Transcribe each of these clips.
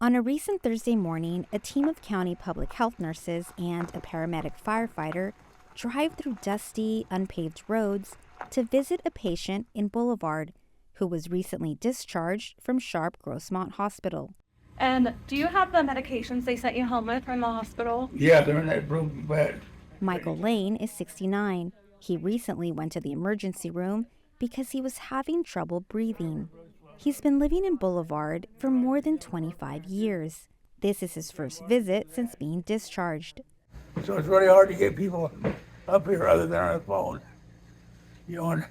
On a recent Thursday morning, a team of county public health nurses and a paramedic firefighter drive through dusty, unpaved roads to visit a patient in Boulevard who was recently discharged from Sharp Grossmont Hospital. And do you have the medications they sent you home with from the hospital? Yeah, they're in that broken bed. Michael Lane is 69. He recently went to the emergency room because he was having trouble breathing. He's been living in Boulevard for more than 25 years. This is his first visit since being discharged. So it's really hard to get people up here other than on the phone. You know, and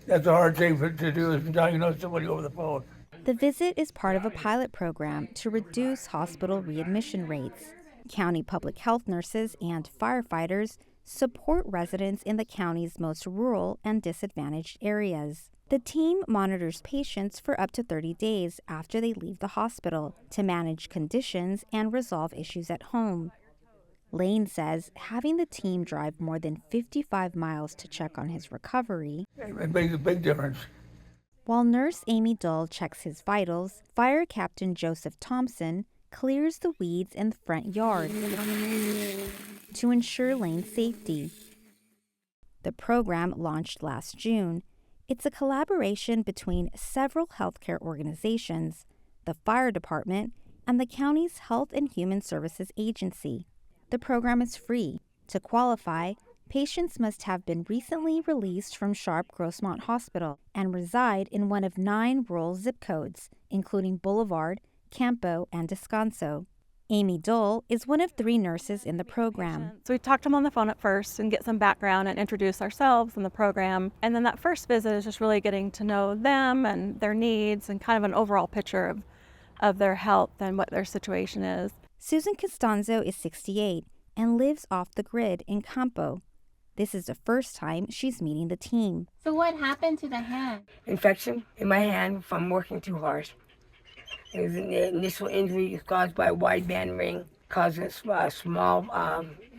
that's a hard thing to do, is to diagnose somebody over the phone. The visit is part of a pilot program to reduce hospital readmission rates. County public health nurses and firefighters support residents in the county's most rural and disadvantaged areas. The team monitors patients for up to 30 days after they leave the hospital to manage conditions and resolve issues at home. Lane says having the team drive more than 55 miles to check on his recovery. It makes a big difference. While nurse Amy Dull checks his vitals, Fire Captain Joseph Thompson clears the weeds in the front yard to ensure Lane's safety. The program launched last June. It's a collaboration between several healthcare organizations, the fire department, and the county's Health and Human Services Agency. The program is free. To qualify, patients must have been recently released from Sharp Grossmont Hospital and reside in one of 9 rural zip codes, including Boulevard, Campo, and Descanso. Amy Dull is one of 3 nurses in the program. So we talked to them on the phone at first and get some background and introduce ourselves and the program. And then that first visit is just really getting to know them and their needs and kind of an overall picture of their health and what their situation is. Susan Costanzo is 68 and lives off the grid in Campo. This is the first time she's meeting the team. So what happened to the hand? Infection in my hand from working too hard. It was an initial injury caused by a wideband ring, causing a small,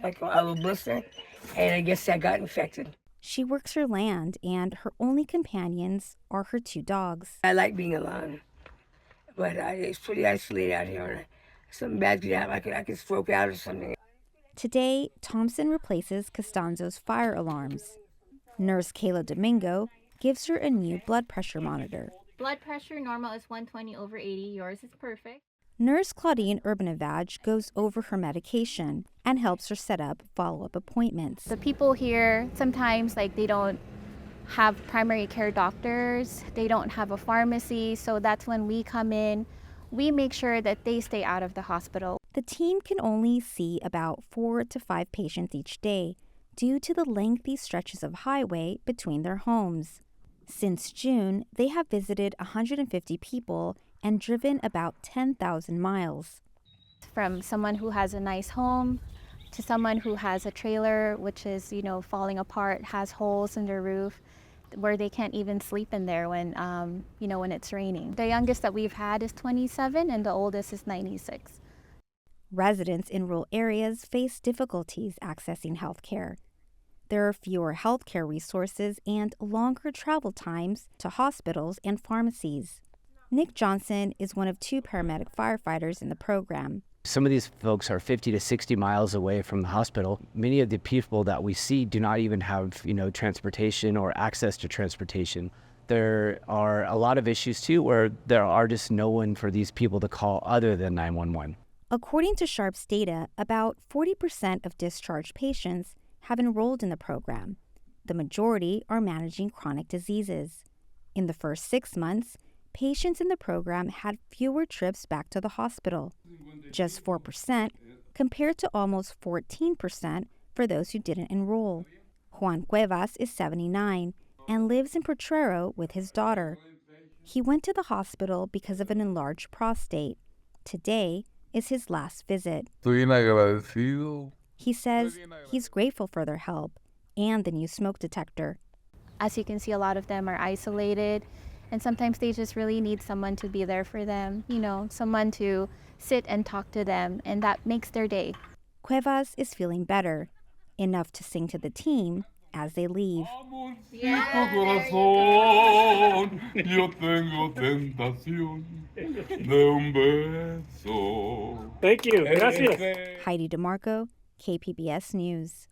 like a little blister, and I guess I got infected. She works her land, and her only companions are her 2 dogs. I like being alone, but it's pretty isolated out here. And something bad could happen. I could stroke out or something. Today, Thompson replaces Costanzo's fire alarms. Nurse Kayla Domingo gives her a new blood pressure monitor. Blood pressure normal is 120/80. Yours is perfect. Nurse Claudine Urbanavage goes over her medication and helps her set up follow-up appointments. The people here sometimes they don't have primary care doctors. They don't have a pharmacy. So that's when we come in. We make sure that they stay out of the hospital. The team can only see about 4 to 5 patients each day due to the lengthy stretches of highway between their homes. Since June, they have visited 150 people and driven about 10,000 miles. From someone who has a nice home to someone who has a trailer, which is, falling apart, has holes in their roof, where they can't even sleep in there when it's raining. The youngest that we've had is 27 and the oldest is 96. Residents in rural areas face difficulties accessing health care. There are fewer healthcare resources and longer travel times to hospitals and pharmacies. Nick Johnson is one of 2 paramedic firefighters in the program. Some of these folks are 50 to 60 miles away from the hospital. Many of the people that we see do not even have, transportation or access to transportation. There are a lot of issues too where there are just no one for these people to call other than 911. According to Sharp's data, about 40% of discharged patients have enrolled in the program. The majority are managing chronic diseases. In the first 6 months, patients in the program had fewer trips back to the hospital, just 4% compared to almost 14% for those who didn't enroll. Juan Cuevas is 79 and lives in Potrero with his daughter. He went to the hospital because of an enlarged prostate. Today is his last visit. He says he's grateful for their help and the new smoke detector. As you can see, a lot of them are isolated, and sometimes they just really need someone to be there for them, someone to sit and talk to them, and that makes their day. Cuevas is feeling better, enough to sing to the team as they leave. Corazón, yo tengo tentación de un beso. Thank you. Gracias. Heidi DeMarco, KPBS News.